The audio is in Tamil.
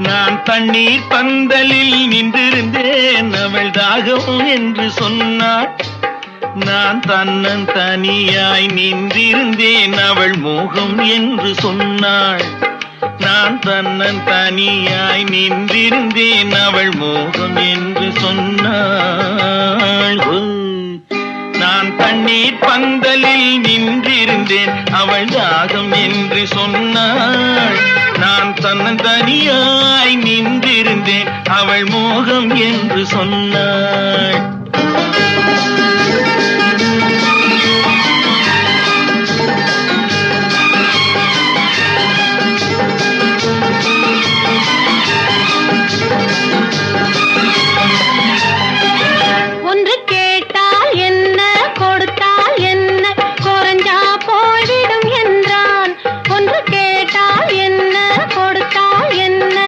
நான் தண்ணீர் பந்தலில் நின்றிருந்தேன், அவள் தாகம் என்று சொன்னாள். நான் தன்னன் தனியாய் நின்றிருந்தேன், அவள் மோகம் என்று சொன்னாள். நான் தன்னன் தனியாய் நின்றிருந்தேன், அவள் மோகம் என்று சொன்னாள். நான் தண்ணீர் பந்தலில் நின்றிருந்தேன், அவள் தாகம் என்று சொன்னாள். நான் தன்னன் தனியாய் நின்றிருந்தேன், அவள் மோகம் என்று சொன்னாள்.